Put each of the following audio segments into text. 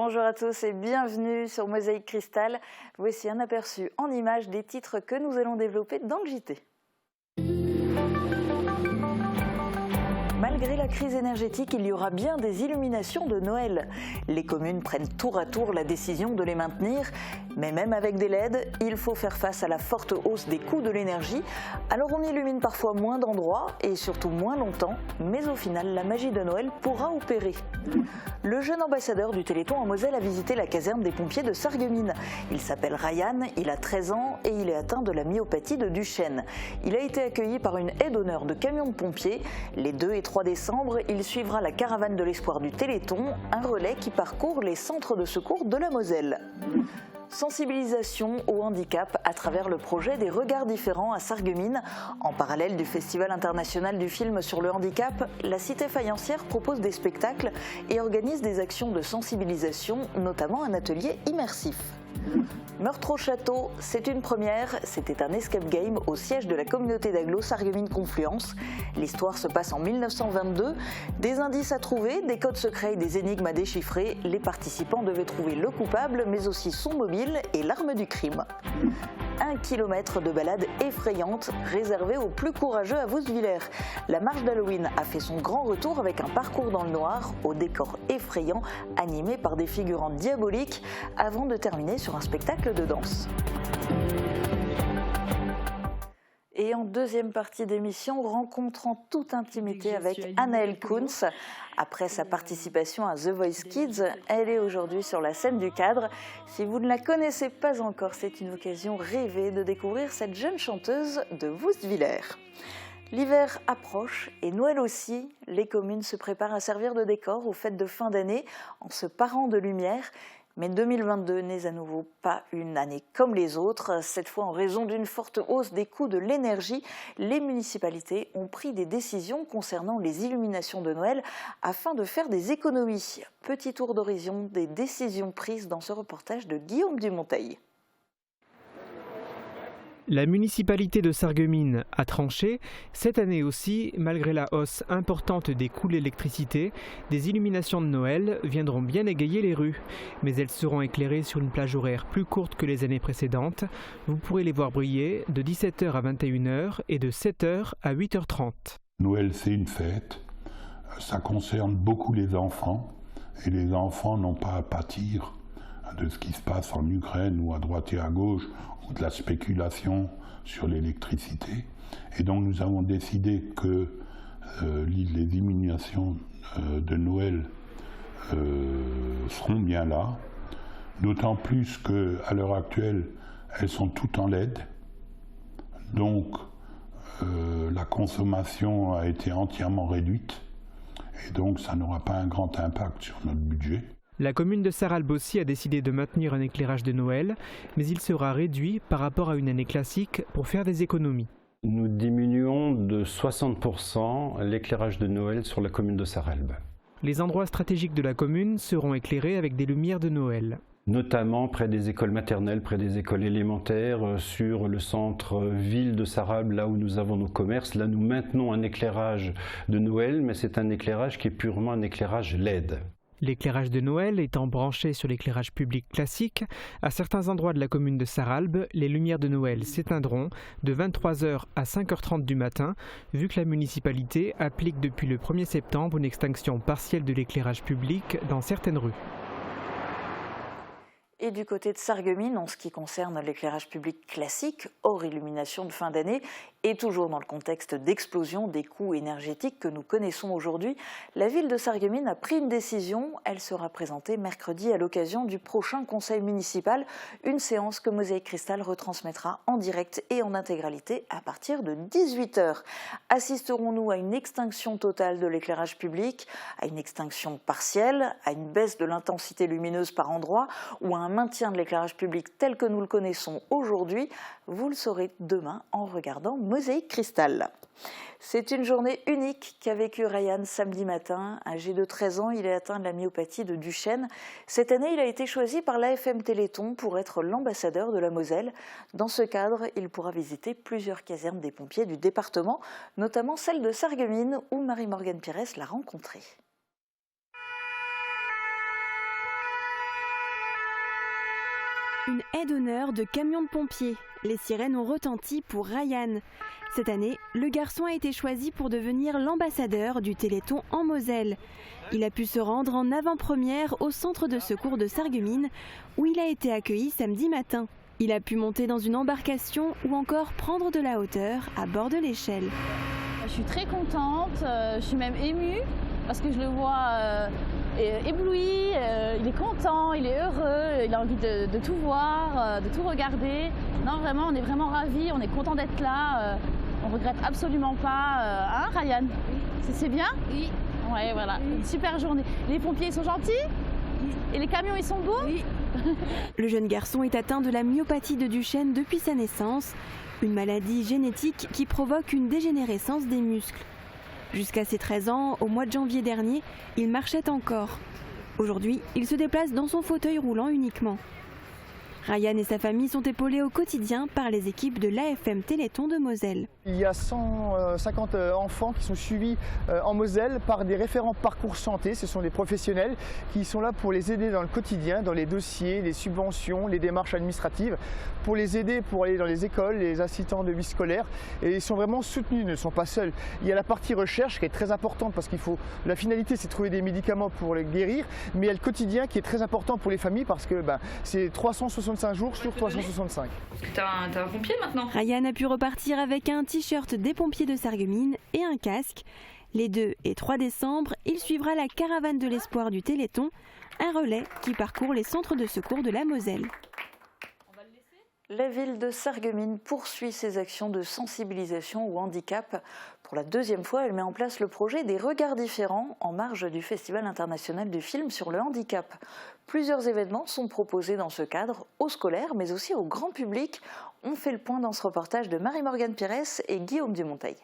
Bonjour à tous et bienvenue sur Mosaïque Cristal. Voici un aperçu en images des titres que nous allons développer dans le JT. Malgré la crise énergétique, il y aura bien des illuminations de Noël. Les communes prennent tour à tour la décision de les maintenir. Mais même avec des LED, il faut faire face à la forte hausse des coûts de l'énergie. Alors on illumine parfois moins d'endroits et surtout moins longtemps. Mais au final, la magie de Noël pourra opérer. Le jeune ambassadeur du Téléthon en Moselle a visité la caserne des pompiers de Sarreguemines. Il s'appelle Ryan, il a 13 ans et il est atteint de la myopathie de Duchenne. Il a été accueilli par une aide d'honneur de camions de pompiers. Les 2 et 3 décembre, il suivra la caravane de l'espoir du Téléthon, un relais qui parcourt les centres de secours de la Moselle. Sensibilisation au handicap à travers le projet des regards différents à Sarreguemines. En parallèle du Festival international du film sur le handicap, la cité faïencière propose des spectacles et organise des actions de sensibilisation, notamment un atelier immersif. Meurtre au château, c'est une première, c'était un escape game au siège de la communauté d'agglo Sarreguemines Confluence. L'histoire se passe en 1922, des indices à trouver, des codes secrets et des énigmes à déchiffrer. Les participants devaient trouver le coupable mais aussi son mobile et l'arme du crime. 1 kilomètre de balade effrayante réservée aux plus courageux à Vousvillers. La marche d'Halloween a fait son grand retour avec un parcours dans le noir, au décor effrayant, animé par des figurants diaboliques, avant de terminer sur un spectacle de danse. Et en deuxième partie d'émission, rencontre en toute intimité avec Anaëlle Kunz. Après sa participation à The Voice Kids, elle est aujourd'hui sur la scène du cadre. Si vous ne la connaissez pas encore, c'est une occasion rêvée de découvrir cette jeune chanteuse de Vousvillers. L'hiver approche et Noël aussi. Les communes se préparent à servir de décor aux fêtes de fin d'année en se parant de lumière. Mais 2022 n'est à nouveau pas une année comme les autres. Cette fois, en raison d'une forte hausse des coûts de l'énergie, les municipalités ont pris des décisions concernant les illuminations de Noël afin de faire des économies. Petit tour d'horizon des décisions prises dans ce reportage de Guillaume Dumonteil. La municipalité de Sarreguemines a tranché. Cette année aussi, malgré la hausse importante des coûts de l'électricité, des illuminations de Noël viendront bien égayer les rues. Mais elles seront éclairées sur une plage horaire plus courte que les années précédentes. Vous pourrez les voir briller de 17h à 21h et de 7h à 8h30. Noël, c'est une fête. Ça concerne beaucoup les enfants. Et les enfants n'ont pas à pâtir de ce qui se passe en Ukraine ou à droite et à gauche, ou de la spéculation sur l'électricité. Et donc nous avons décidé que les illuminations de Noël seront bien là, d'autant plus qu'à l'heure actuelle, elles sont toutes en LED. Donc la consommation a été entièrement réduite, et donc ça n'aura pas un grand impact sur notre budget. La commune de Sarralbe aussi a décidé de maintenir un éclairage de Noël, mais il sera réduit par rapport à une année classique pour faire des économies. Nous diminuons de 60% l'éclairage de Noël sur la commune de Sarralbe. Les endroits stratégiques de la commune seront éclairés avec des lumières de Noël. Notamment près des écoles maternelles, près des écoles élémentaires, sur le centre-ville de Sarralbe, là où nous avons nos commerces. Là, nous maintenons un éclairage de Noël, mais c'est un éclairage qui est purement un éclairage LED. L'éclairage de Noël étant branché sur l'éclairage public classique, à certains endroits de la commune de Sarralbe, les lumières de Noël s'éteindront de 23h à 5h30 du matin, vu que la municipalité applique depuis le 1er septembre une extinction partielle de l'éclairage public dans certaines rues. Et du côté de Sarreguemines, en ce qui concerne l'éclairage public classique, hors illumination de fin d'année, et toujours dans le contexte d'explosion des coûts énergétiques que nous connaissons aujourd'hui, la ville de Sarreguemines a pris une décision. Elle sera présentée mercredi à l'occasion du prochain conseil municipal, une séance que Mosaïque Cristal retransmettra en direct et en intégralité à partir de 18h. Assisterons-nous à une extinction totale de l'éclairage public, à une extinction partielle, à une baisse de l'intensité lumineuse par endroit ou à un maintien de l'éclairage public tel que nous le connaissons aujourd'hui? Vous le saurez demain en regardant Mosaïque Cristal. C'est une journée unique qu'a vécu Ryan samedi matin. Âgé de 13 ans, il est atteint de la myopathie de Duchenne. Cette année, il a été choisi par l'AFM Téléthon pour être l'ambassadeur de la Moselle. Dans ce cadre, il pourra visiter plusieurs casernes des pompiers du département, notamment celle de Sarreguemines où Marie-Morgane Pires l'a rencontré. Une haie d'honneur de camions de pompiers. Les sirènes ont retenti pour Ryan. Cette année, le garçon a été choisi pour devenir l'ambassadeur du Téléthon en Moselle. Il a pu se rendre en avant-première au centre de secours de Sarreguemines, où il a été accueilli samedi matin. Il a pu monter dans une embarcation ou encore prendre de la hauteur à bord de l'échelle. Je suis très contente, je suis même émue parce que je le vois ébloui, il est content, il est heureux, il a envie de tout voir, de tout regarder. Non, vraiment, on est vraiment ravis, on est content d'être là, on regrette absolument pas. Hein, Ryan? C'est bien? Oui. Ouais, voilà, une super journée. Les pompiers, ils sont gentils? Et les camions, ils sont beaux? Oui. Le jeune garçon est atteint de la myopathie de Duchenne depuis sa naissance, une maladie génétique qui provoque une dégénérescence des muscles. Jusqu'à ses 13 ans, au mois de janvier dernier, il marchait encore. Aujourd'hui, il se déplace dans son fauteuil roulant uniquement. Ryan et sa famille sont épaulés au quotidien par les équipes de l'AFM Téléthon de Moselle. Il y a 150 enfants qui sont suivis en Moselle par des référents parcours santé. Ce sont des professionnels qui sont là pour les aider dans le quotidien, dans les dossiers, les subventions, les démarches administratives, pour les aider pour aller dans les écoles, les assistants de vie scolaire. Et ils sont vraiment soutenus, ils ne sont pas seuls. Il y a la partie recherche qui est très importante parce qu'il faut, la finalité c'est de trouver des médicaments pour les guérir, mais il y a le quotidien qui est très important pour les familles parce que c'est 365 jours sur 365. T'as un pompier maintenant? Ryan a pu repartir avec un t-shirt des pompiers de Sarreguemines et un casque. Les 2 et 3 décembre, il suivra la caravane de l'espoir du Téléthon, un relais qui parcourt les centres de secours de la Moselle. La ville de Sarreguemines poursuit ses actions de sensibilisation au handicap. Pour la 2e fois, elle met en place le projet des regards différents en marge du Festival international du film sur le handicap. Plusieurs événements sont proposés dans ce cadre, aux scolaires mais aussi au grand public. On fait le point dans ce reportage de Marie-Morgane Pires et Guillaume Dumonteil.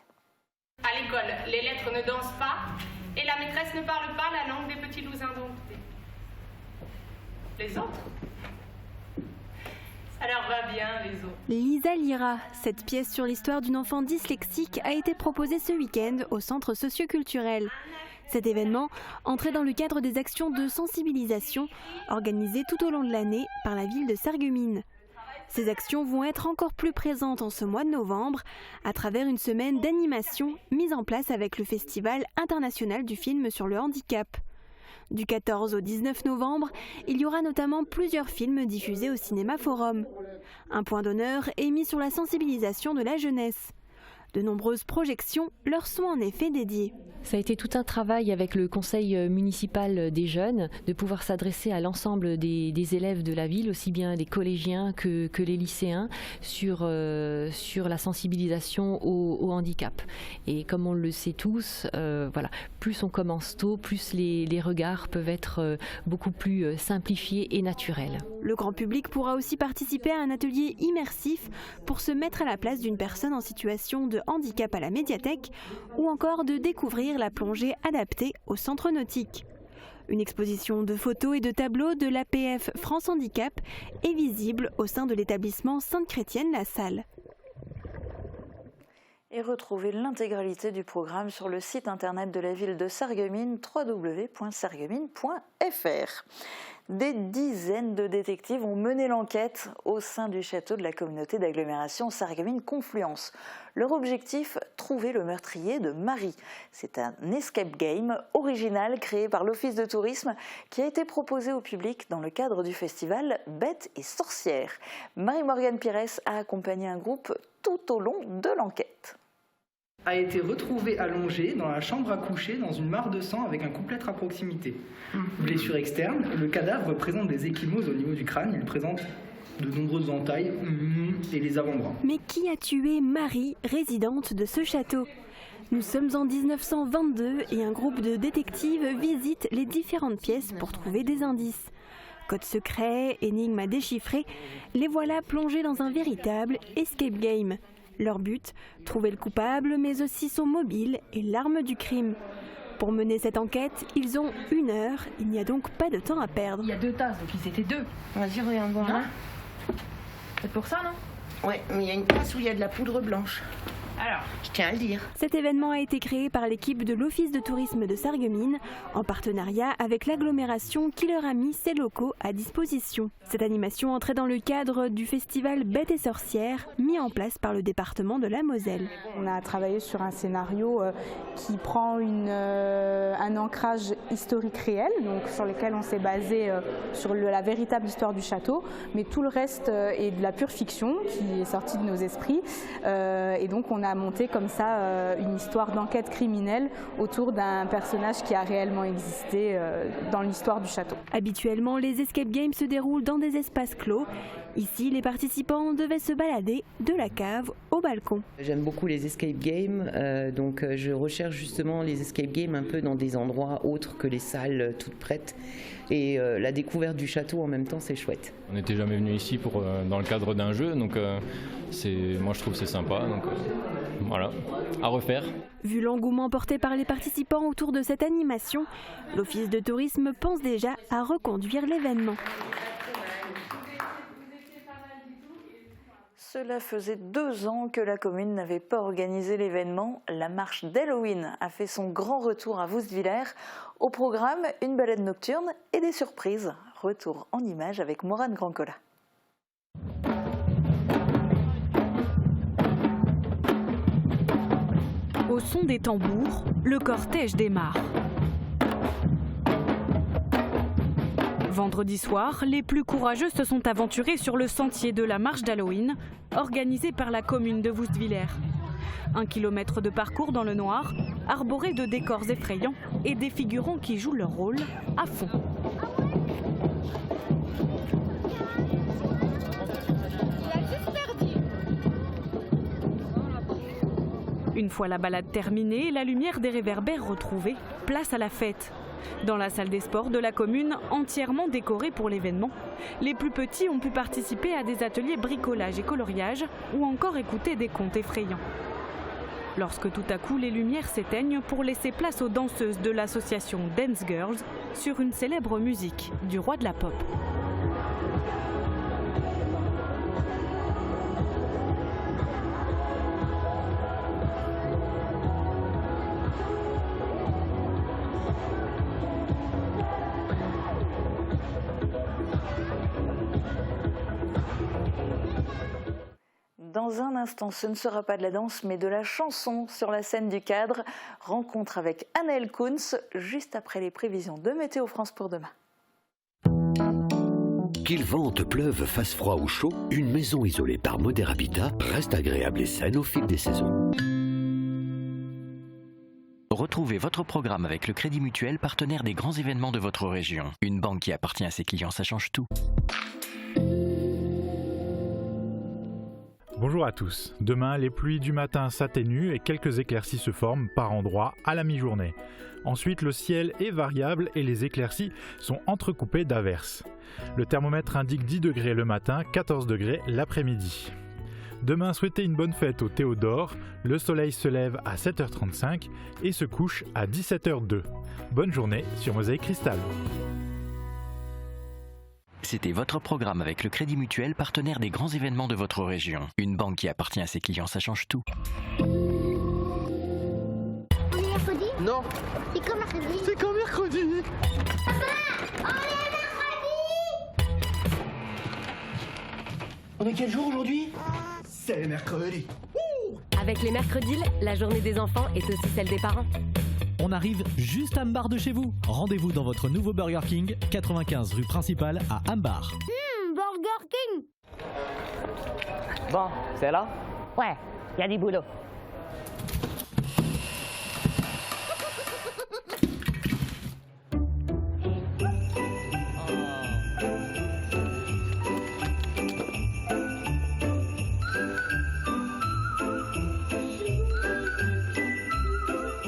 À l'école, les lettres ne dansent pas et la maîtresse ne parle pas la langue des petits loups indomptés. Les autres ? Ça leur va bien, les autres. Lisa lira. Cette pièce sur l'histoire d'une enfant dyslexique a été proposée ce week-end au centre socioculturel. Cet événement entrait dans le cadre des actions de sensibilisation organisées tout au long de l'année par la ville de Sarreguemines. Ces actions vont être encore plus présentes en ce mois de novembre à travers une semaine d'animation mise en place avec le Festival international du film sur le handicap. Du 14 au 19 novembre, il y aura notamment plusieurs films diffusés au Cinéma Forum. Un point d'honneur est mis sur la sensibilisation de la jeunesse. De nombreuses projections leur sont en effet dédiées. Ça a été tout un travail avec le conseil municipal des jeunes, de pouvoir s'adresser à l'ensemble des élèves de la ville, aussi bien les collégiens que les lycéens, sur la sensibilisation au handicap. Et comme on le sait tous, plus on commence tôt, plus les regards peuvent être beaucoup plus simplifiés et naturels. Le grand public pourra aussi participer à un atelier immersif pour se mettre à la place d'une personne en situation de handicap à la médiathèque ou encore de découvrir la plongée adaptée au centre nautique. Une exposition de photos et de tableaux de l'APF France Handicap est visible au sein de l'établissement Sainte-Chrétienne-La Salle. Et retrouvez l'intégralité du programme sur le site internet de la ville de Sarreguemines, www.sarreguemines.fr. Des dizaines de détectives ont mené l'enquête au sein du château de la communauté d'agglomération Sarreguemines-Confluence. Leur objectif, trouver le meurtrier de Marie. C'est un escape game original créé par l'Office de tourisme qui a été proposé au public dans le cadre du festival Bêtes et sorcières. Marie-Morgane Pires a accompagné un groupe tout au long de l'enquête. A été retrouvé allongé dans la chambre à coucher dans une mare de sang avec un couplêtre à proximité. Blessure externe, le cadavre présente des ecchymoses au niveau du crâne, il présente de nombreuses entailles et les avant-bras. Mais qui a tué Marie, résidente de ce château ? Nous sommes en 1922 et un groupe de détectives visite les différentes pièces pour trouver des indices. Code secret, énigmes à déchiffrer, les voilà plongés dans un véritable escape game. Leur but, trouver le coupable, mais aussi son mobile et l'arme du crime. Pour mener cette enquête, ils ont 1 heure, il n'y a donc pas de temps à perdre. Il y a 2 tasses, donc ils étaient 2. Vas-y, regarde voir là. C'est pour ça, non? Ouais, mais il y a une tasse où il y a de la poudre blanche. Alors, je tiens à le dire. Cet événement a été créé par l'équipe de l'Office de tourisme de Sarreguemines en partenariat avec l'agglomération qui leur a mis ses locaux à disposition. Cette animation entrait dans le cadre du festival Bêtes et Sorcières mis en place par le département de la Moselle. On a travaillé sur un scénario qui prend un ancrage historique réel, donc sur lequel on s'est basé sur la véritable histoire du château, mais tout le reste est de la pure fiction qui est sortie de nos esprits. Et donc on a monté comme ça une histoire d'enquête criminelle autour d'un personnage qui a réellement existé dans l'histoire du château. Habituellement, les escape games se déroulent dans des espaces clos. Ici, les participants devaient se balader de la cave au balcon. J'aime beaucoup les escape games, donc je recherche justement les escape games un peu dans des endroits autres que les salles toutes prêtes. Et la découverte du château en même temps, c'est chouette. On n'était jamais venu ici dans le cadre d'un jeu, donc moi je trouve que c'est sympa. Donc voilà, à refaire. Vu l'engouement porté par les participants autour de cette animation, l'Office de tourisme pense déjà à reconduire l'événement. Cela faisait 2 ans que la commune n'avait pas organisé l'événement. La marche d'Halloween a fait son grand retour à Woustviller. Au programme, une balade nocturne et des surprises. Retour en images avec Morane Grandcola. Au son des tambours, le cortège démarre. Vendredi soir, les plus courageux se sont aventurés sur le sentier de la marche d'Halloween, organisée par la commune de Woustviller. 1 kilomètre de parcours dans le noir, arboré de décors effrayants et des figurants qui jouent leur rôle à fond. Une fois la balade terminée, la lumière des réverbères retrouvée, place à la fête. Dans la salle des sports de la commune, entièrement décorée pour l'événement, les plus petits ont pu participer à des ateliers bricolage et coloriage ou encore écouter des contes effrayants. Lorsque tout à coup les lumières s'éteignent pour laisser place aux danseuses de l'association Dance Girls sur une célèbre musique du roi de la pop. Dans un instant, ce ne sera pas de la danse, mais de la chanson sur la scène du cadre. Rencontre avec Anaëlle Kunz, juste après les prévisions de Météo France pour demain. Qu'il vente, pleuve, fasse froid ou chaud, une maison isolée par Moder Habitat reste agréable et saine au fil des saisons. Retrouvez votre programme avec le Crédit Mutuel, partenaire des grands événements de votre région. Une banque qui appartient à ses clients, ça change tout. Bonjour à tous. Demain, les pluies du matin s'atténuent et quelques éclaircies se forment par endroits à la mi-journée. Ensuite, le ciel est variable et les éclaircies sont entrecoupées d'averses. Le thermomètre indique 10 degrés le matin, 14 degrés l'après-midi. Demain, souhaitez une bonne fête au Théodore. Le soleil se lève à 7h35 et se couche à 17h02. Bonne journée sur Mosaïque Cristal. C'était votre programme avec le Crédit Mutuel, partenaire des grands événements de votre région. Une banque qui appartient à ses clients, ça change tout. On est mercredi? Non. C'est quand mercredi? C'est quand mercredi? Papa, on est mercredi! On est quel jour aujourd'hui? C'est mercredi. Avec les mercredis, la journée des enfants est aussi celle des parents. On arrive juste à Ambar de chez vous. Rendez-vous dans votre nouveau Burger King, 95 rue principale à Ambar. Burger King! Bon, c'est là? Ouais, il y a du boulot.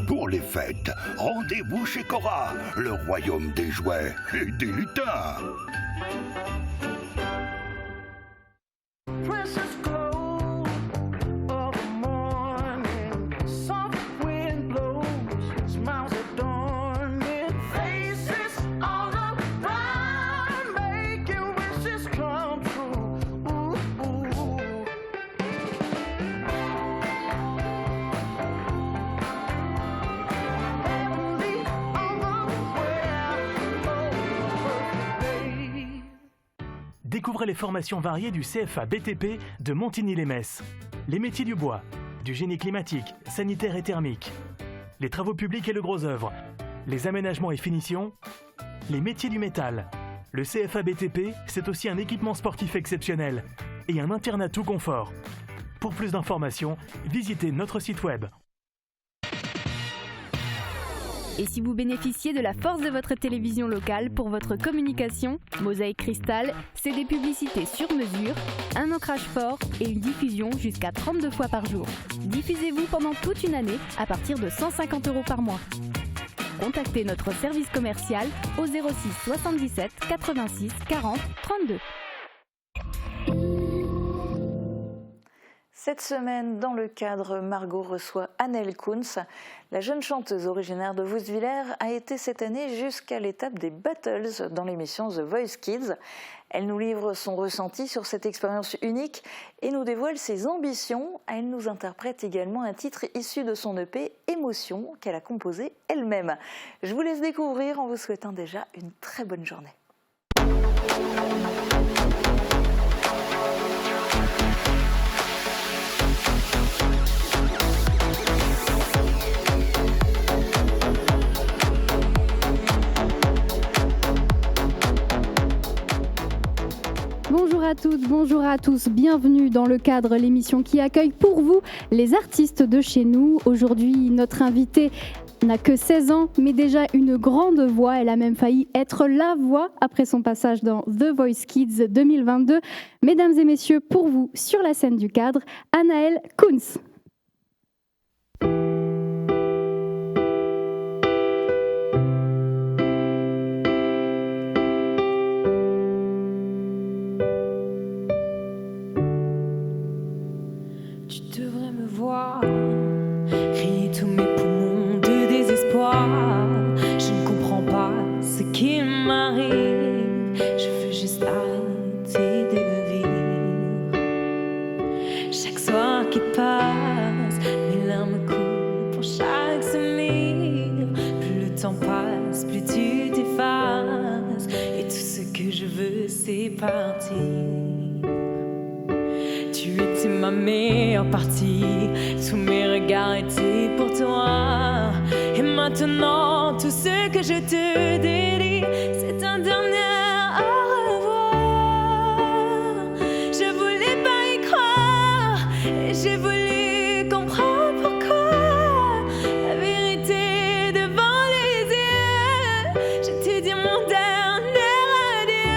Pour les fêtes, rendez-vous chez Cora, le royaume des jouets et des lutins. Découvrez les formations variées du CFA BTP de Montigny-lès-Metz. Les métiers du bois, du génie climatique, sanitaire et thermique, les travaux publics et le gros œuvre, les aménagements et finitions, les métiers du métal. Le CFA BTP, c'est aussi un équipement sportif exceptionnel et un internat tout confort. Pour plus d'informations, visitez notre site web. Et si vous bénéficiez de la force de votre télévision locale pour votre communication, Mosaïque Cristal, c'est des publicités sur mesure, un ancrage fort et une diffusion jusqu'à 32 fois par jour. Diffusez-vous pendant toute une année à partir de 150 € par mois. Contactez notre service commercial au 06 77 86 40 32. Cette semaine, dans le cadre, Margot reçoit Anaëlle Kunz. La jeune chanteuse originaire de Woustviller a été cette année jusqu'à l'étape des battles dans l'émission The Voice Kids. Elle nous livre son ressenti sur cette expérience unique et nous dévoile ses ambitions. Elle nous interprète également un titre issu de son EP Émotion qu'elle a composé elle-même. Je vous laisse découvrir en vous souhaitant déjà une très bonne journée. Bonjour à toutes, bonjour à tous, bienvenue dans le cadre, l'émission qui accueille pour vous les artistes de chez nous. Aujourd'hui, notre invitée n'a que 16 ans, mais déjà une grande voix. Elle a même failli être la voix après son passage dans The Voice Kids 2022. Mesdames et messieurs, pour vous, sur la scène du cadre, Anaëlle Kunz. Crier tous mes poumons de désespoir. Je ne comprends pas ce qui m'arrive. Je veux juste arrêter de vivre. Chaque soir qui passe, mes larmes coulent pour chaque sourire. Plus le temps passe, plus tu t'effaces. Et tout ce que je veux, c'est partir. Tu étais ma meilleure partie, tous mes regards étaient pour toi. Et maintenant, tout ce que je te dédie, c'est un dernier au revoir. Je voulais pas y croire, et j'ai voulu comprendre pourquoi. La vérité devant les yeux, je t'ai dit mon dernier adieu.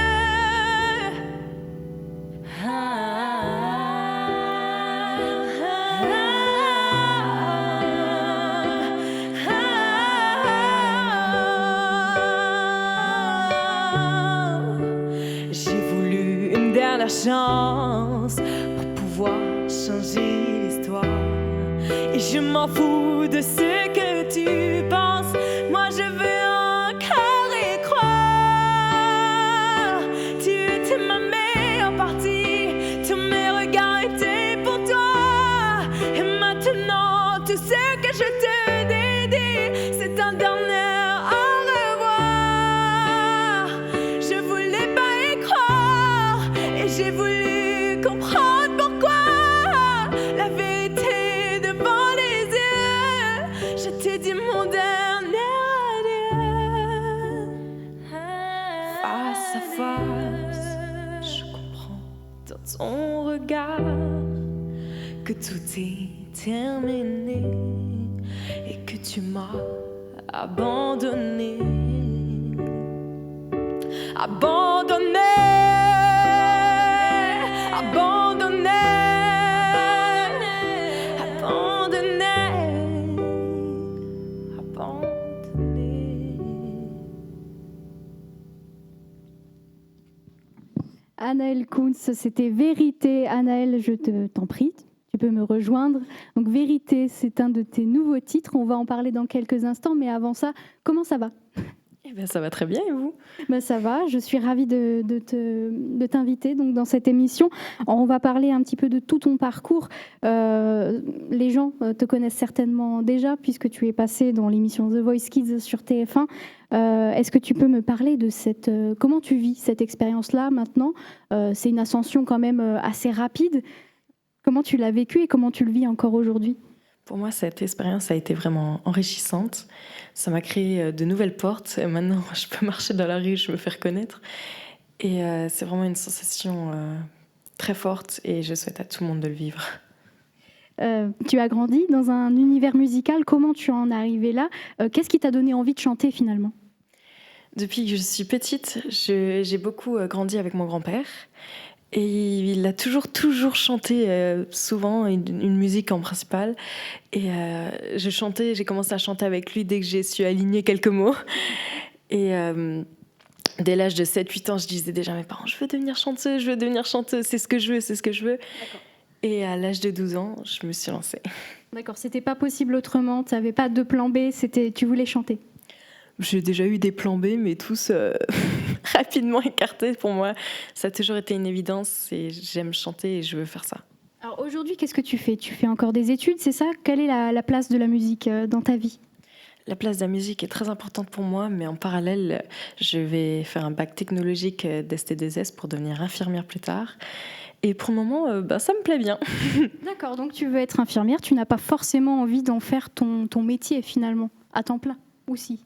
Chance pour pouvoir changer l'histoire. Et je m'en fous de ce que tu penses. Moi je veux encore y croire. Tu étais ma meilleure partie. Tous mes regards étaient pour toi. Et maintenant tout ce que je te dédie, c'est un dernier au revoir. Je voulais pas y croire. Et j'ai voulu comprendre pourquoi. La vérité devant les yeux, je t'ai dit mon dernier adieu. Face à face, je comprends dans ton regard que tout est terminé et que tu m'as abandonné. Abandonné. Abandonné, abandonné, abandonné. Anaëlle Kunz, c'était Vérité. Anaëlle, t'en prie, tu peux me rejoindre. Donc Vérité, c'est un de tes nouveaux titres. On va en parler dans quelques instants, mais avant ça, comment ça va ? Eh ben, ça va très bien et vous? Ça va, je suis ravie de t'inviter donc, dans cette émission. On va parler un petit peu de tout ton parcours. Les gens te connaissent certainement déjà puisque tu es passé dans l'émission The Voice Kids sur TF1. Est-ce que tu peux me parler de comment tu vis cette expérience-là maintenant? C'est une ascension quand même assez rapide. Comment tu l'as vécu et comment tu le vis encore aujourd'hui? Pour moi, cette expérience a été vraiment enrichissante. Ça m'a créé de nouvelles portes. Et maintenant, je peux marcher dans la rue, je me fais reconnaître. Et c'est vraiment une sensation très forte et je souhaite à tout le monde de le vivre. Tu as grandi dans un univers musical. Comment tu en es arrivée là? Qu'est-ce qui t'a donné envie de chanter finalement? Depuis que je suis petite, j'ai beaucoup grandi avec mon grand-père. Et il a toujours chanté, souvent, une musique en principal. Et j'ai commencé à chanter avec lui dès que j'ai su aligner quelques mots. Et dès l'âge de 7-8 ans, je disais déjà à mes parents, je veux devenir chanteuse, c'est ce que je veux. D'accord. Et à l'âge de 12 ans, je me suis lancée. D'accord, c'était pas possible autrement, tu n'avais pas de plan B, tu voulais chanter? J'ai déjà eu des plans B, mais tous rapidement écartés pour moi. Ça a toujours été une évidence et j'aime chanter et je veux faire ça. Alors aujourd'hui, qu'est-ce que tu fais? Tu fais encore des études, c'est ça? Quelle est la place de la musique dans ta vie? La place de la musique est très importante pour moi, mais en parallèle, je vais faire un bac technologique d'ST2S pour devenir infirmière plus tard. Et pour le moment, ça me plaît bien. D'accord, donc tu veux être infirmière, tu n'as pas forcément envie d'en faire ton métier finalement, à temps plein aussi?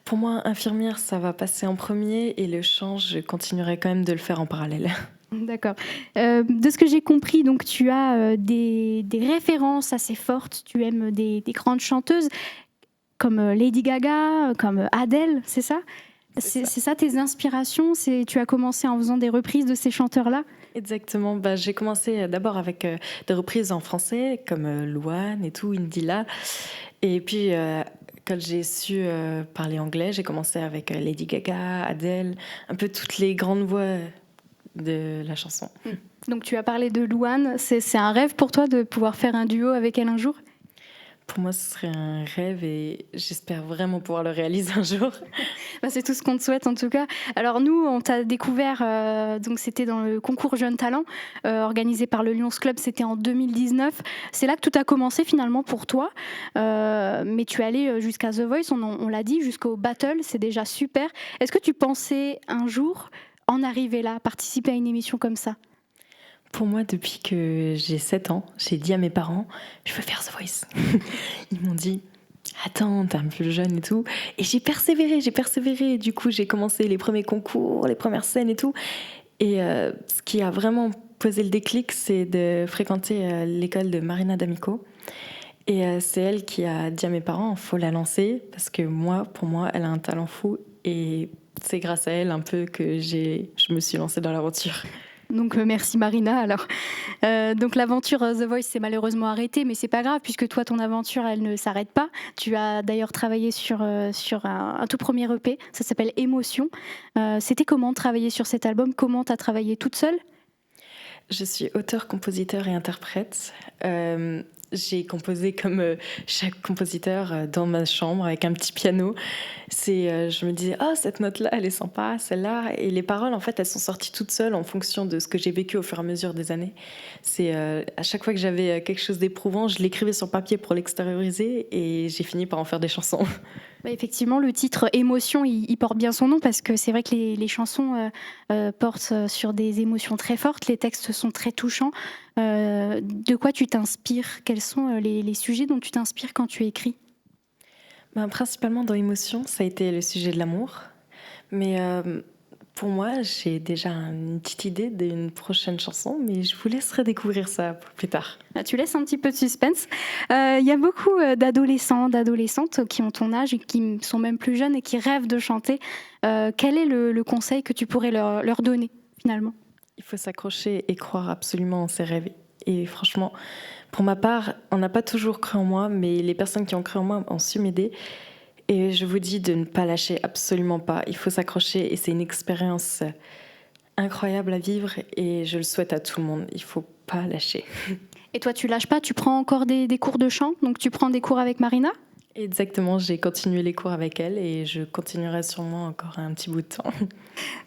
Pour moi, infirmière, ça va passer en premier et le chant, je continuerai quand même de le faire en parallèle. D'accord. De ce que j'ai compris, donc tu as des références assez fortes, tu aimes des grandes chanteuses comme Lady Gaga, comme Adele, c'est ça? C'est ça tes inspirations? Tu as commencé en faisant des reprises de ces chanteurs-là? Exactement. J'ai commencé d'abord avec des reprises en français comme Louane et tout, Indila. Et puis, quand j'ai su parler anglais, j'ai commencé avec Lady Gaga, Adele, un peu toutes les grandes voix de la chanson. Donc tu as parlé de Louane. C'est un rêve pour toi de pouvoir faire un duo avec elle un jour? Pour moi, ce serait un rêve et j'espère vraiment pouvoir le réaliser un jour. C'est tout ce qu'on te souhaite en tout cas. Alors nous, on t'a découvert, donc c'était dans le concours Jeunes Talents organisé par le Lions Club, c'était en 2019. C'est là que tout a commencé finalement pour toi. Mais tu es allé jusqu'à The Voice, on l'a dit, jusqu'au Battle, c'est déjà super. Est-ce que tu pensais un jour en arriver là, participer à une émission comme ça? Pour moi, depuis que j'ai 7 ans, j'ai dit à mes parents, je veux faire The Voice. Ils m'ont dit, attends, t'es un peu jeune et tout. Et j'ai persévéré. Du coup, j'ai commencé les premiers concours, les premières scènes et tout. Et ce qui a vraiment posé le déclic, c'est de fréquenter l'école de Marina D'Amico. Et c'est elle qui a dit à mes parents, faut la lancer, parce que pour moi, elle a un talent fou. Et c'est grâce à elle un peu que je me suis lancée dans l'aventure. Donc merci Marina. Alors, donc l'aventure The Voice s'est malheureusement arrêtée, mais c'est pas grave puisque toi ton aventure elle ne s'arrête pas. Tu as d'ailleurs travaillé sur un tout premier EP, ça s'appelle Émotion. C'était comment de travailler sur cet album? Comment tu as travaillé toute seule? Je suis auteur, compositeur et interprète. J'ai composé comme chaque compositeur dans ma chambre avec un petit piano. Je me disais, cette note-là, elle est sympa, celle-là. Et les paroles, en fait, elles sont sorties toutes seules en fonction de ce que j'ai vécu au fur et à mesure des années. À chaque fois que j'avais quelque chose d'éprouvant, je l'écrivais sur papier pour l'extérioriser et j'ai fini par en faire des chansons. Effectivement, le titre Émotion, il porte bien son nom parce que c'est vrai que les chansons portent sur des émotions très fortes, les textes sont très touchants. De quoi tu t'inspires? Quels sont les sujets dont tu t'inspires quand tu écris? Principalement dans Émotion, ça a été le sujet de l'amour. Mais pour moi, j'ai déjà une petite idée d'une prochaine chanson, mais je vous laisserai découvrir ça plus tard. Tu laisses un petit peu de suspense. Il y a beaucoup d'adolescents, d'adolescentes qui ont ton âge et qui sont même plus jeunes et qui rêvent de chanter. Quel est le conseil que tu pourrais leur donner finalement? Il faut s'accrocher et croire absolument en ses rêves. Et franchement, pour ma part, on n'a pas toujours cru en moi, mais les personnes qui ont cru en moi ont su m'aider. Et je vous dis de ne pas lâcher, absolument pas. Il faut s'accrocher et c'est une expérience incroyable à vivre et je le souhaite à tout le monde. Il ne faut pas lâcher. Et toi, tu lâches pas? Tu prends encore des cours de chant? Donc tu prends des cours avec Marina? Exactement, j'ai continué les cours avec elle et je continuerai sûrement encore un petit bout de temps.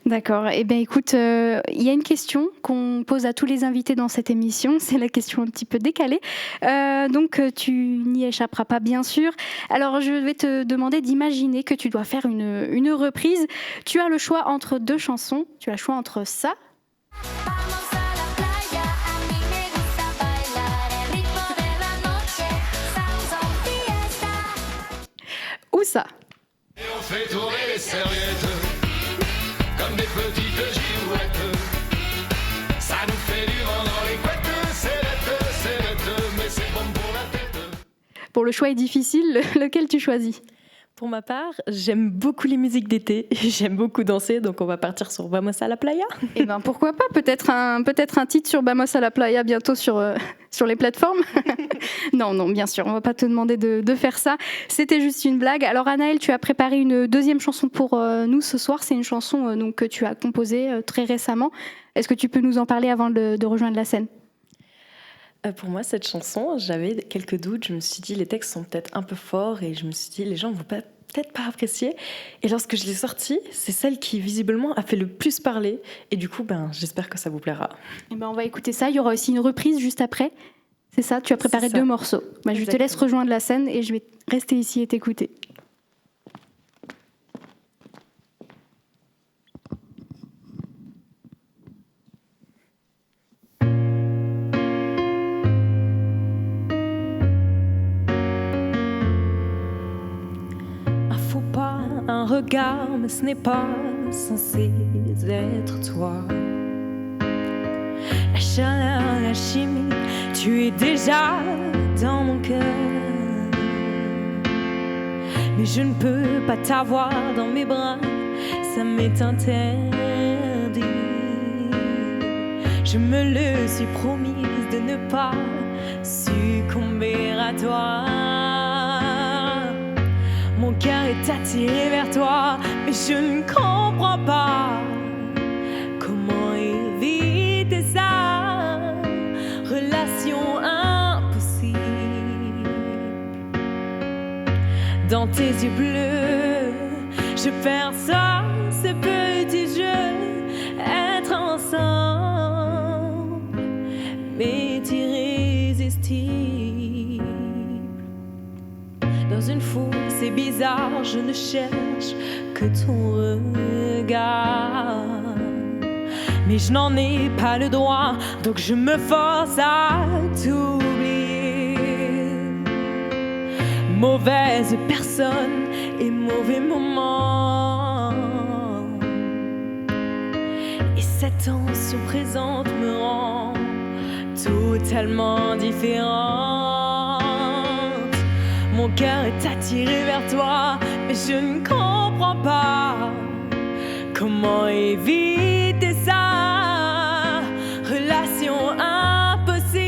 D'accord. Eh bien, écoute, il y a une question qu'on pose à tous les invités dans cette émission. C'est la question un petit peu décalée. Donc, tu n'y échapperas pas, bien sûr. Alors, je vais te demander d'imaginer que tu dois faire une reprise. Tu as le choix entre 2 chansons. Tu as le choix entre ça ou ça. Et on fait tourner les serviettes comme des petites girouettes. Ça nous fait du vent dans les couettes. C'est bête, mais c'est bon pour la tête. Bon, le choix est difficile. Lequel tu choisis ? Pour ma part, j'aime beaucoup les musiques d'été, j'aime beaucoup danser, donc on va partir sur Vamos a la playa. Eh ben pourquoi pas, peut-être un titre sur Vamos a la playa bientôt sur les plateformes. Non, bien sûr, on va pas te demander de faire ça. C'était juste une blague. Alors Anaëlle, tu as préparé une deuxième chanson pour nous ce soir. C'est une chanson donc, que tu as composée très récemment. Est-ce que tu peux nous en parler avant de rejoindre la scène ? Pour moi, cette chanson, j'avais quelques doutes. Je me suis dit, les textes sont peut-être un peu forts et je me suis dit, les gens ne vont peut-être pas apprécier. Et lorsque je l'ai sortie, c'est celle qui, visiblement, a fait le plus parler. Et du coup, j'espère que ça vous plaira. Eh ben, on va écouter ça. Il y aura aussi une reprise juste après. C'est ça, tu as préparé 2 morceaux. Je te laisse rejoindre la scène et je vais rester ici et t'écouter. Un regard, mais ce n'est pas censé être toi. La chaleur, la chimie, tu es déjà dans mon cœur. Mais je ne peux pas t'avoir dans mes bras, ça m'est interdit. Je me le suis promise de ne pas succomber à toi. Mon cœur est attiré vers toi, mais je ne comprends pas comment éviter ça. Relation impossible. Dans tes yeux bleus, je perçois ce petit jeu. Être ensemble, mais irrésistible. Dans une foule, c'est bizarre, je ne cherche que ton regard. Mais je n'en ai pas le droit, donc je me force à t'oublier. Mauvaise personne et mauvais moment. Et cette tension présente me rend totalement différente. Mon cœur est attiré vers toi, mais je ne comprends pas comment éviter ça. Relation impossible.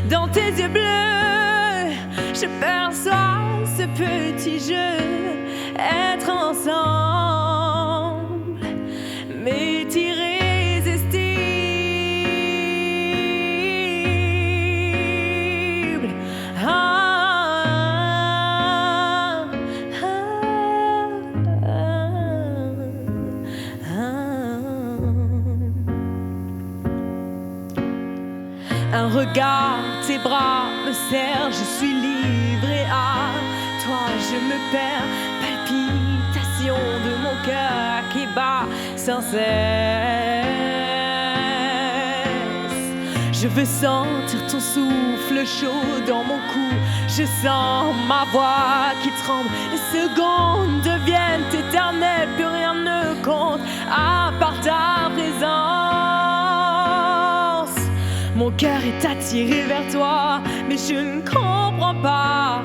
Dans tes yeux bleus, je perçois ce petit jeu. Être ensemble, mais un regard, tes bras me serrent, je suis livrée à toi, je me perds, palpitation de mon cœur qui bat sans cesse. Je veux sentir ton souffle chaud dans mon cou, je sens ma voix qui tremble, les secondes deviennent éternelles, plus rien ne compte à part ta présence. Mon cœur est attiré vers toi, mais je ne comprends pas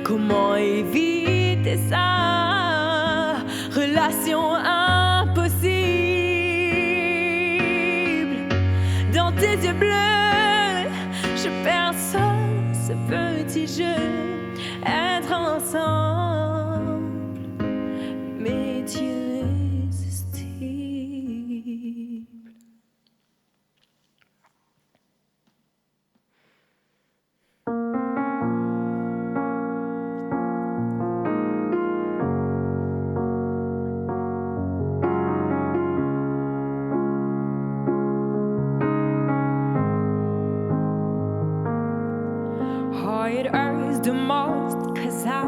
comment éviter ça. Relation impossible. Dans tes yeux bleus, je perçois ce petit jeu. Être ensemble, mais irrésistible. the most, 'cause I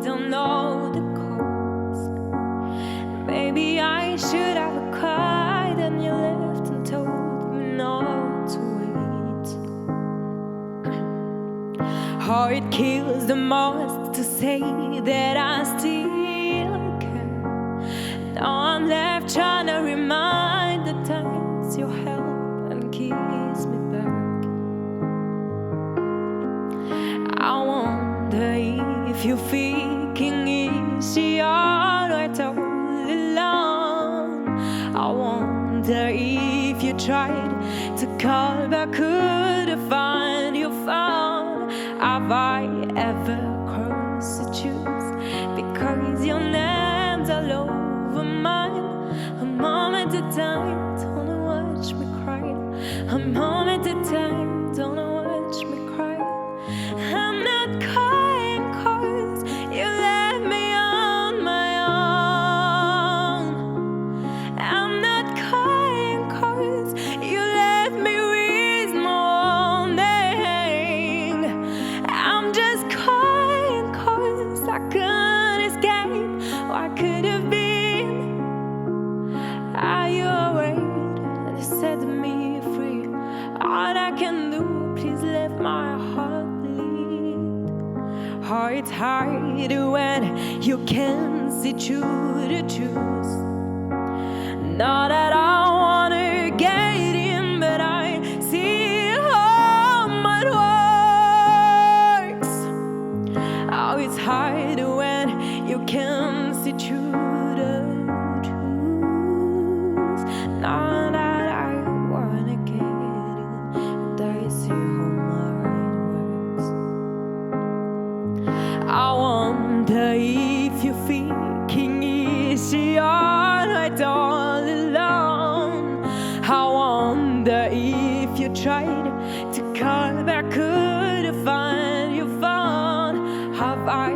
don't know the cause. Maybe I should have cried and you left and told me not to wait. Oh, it kills the most to say that I still care. Now I'm left trying to remind the times you help and kiss me back. I wonder if you're thinking easy all right all along. I wonder if you tried to call back, could have find your phone. Have I ever crossed the truth? Because your name's all over mine. A moment at a time, don't watch me cry. A moment at a time, don't watch me cry. I'm not crying 'cause you left me on my own. I'm not crying 'cause you left me with no name. I'm just crying 'cause I couldn't escape what could have been. Are you awake? And you set me free. All I can do, please let my heart bleed. Oh, it's hard when you can't see through the truth. Not that I wanna get in, but I see how it works. Oh, it's hard when you can't see through the truth. Not that I wanna get in, but I see how my brain works. I wonder if you're thinking easy all right all along. I wonder if you tried to call back, could have find your phone. Have I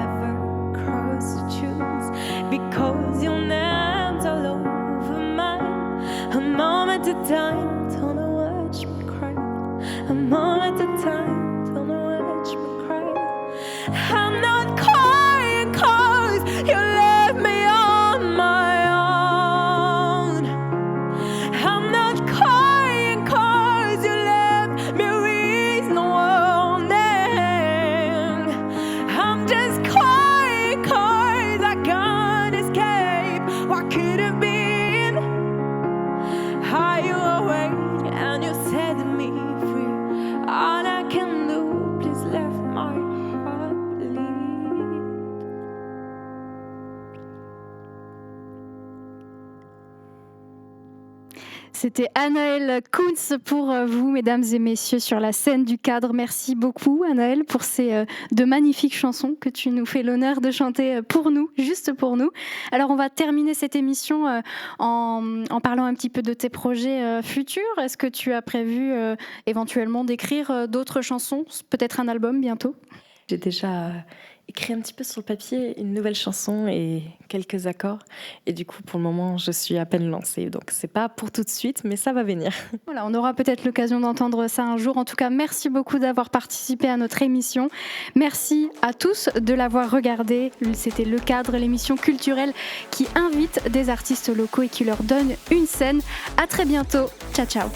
ever crossed the truth? Because your name's all over mine. A moment at a time, don't watch me cry. A moment at a time, don't watch me cry. I'm not crying 'cause you left me on my own. I'm not crying 'cause you left me with no warning. I'm just crying 'cause I can't escape what could have been. Are you awake? And you set me free. All I can do, please let my heart bleed. C'était Anaëlle Kuntz pour vous, mesdames et messieurs, sur la scène du cadre. Merci beaucoup, Anaëlle, pour ces deux magnifiques chansons que tu nous fais l'honneur de chanter pour nous, juste pour nous. Alors, on va terminer cette émission en parlant un petit peu de tes projets futurs. Est-ce que tu as prévu éventuellement d'écrire d'autres chansons, peut-être un album bientôt ? J'ai déjà écrit un petit peu sur le papier une nouvelle chanson et quelques accords. Et du coup, pour le moment, je suis à peine lancée. Donc, c'est pas pour tout de suite, mais ça va venir. Voilà, on aura peut-être l'occasion d'entendre ça un jour. En tout cas, merci beaucoup d'avoir participé à notre émission. Merci à tous de l'avoir regardé. C'était Le Cadre, l'émission culturelle qui invite des artistes locaux et qui leur donne une scène. À très bientôt. Ciao, ciao.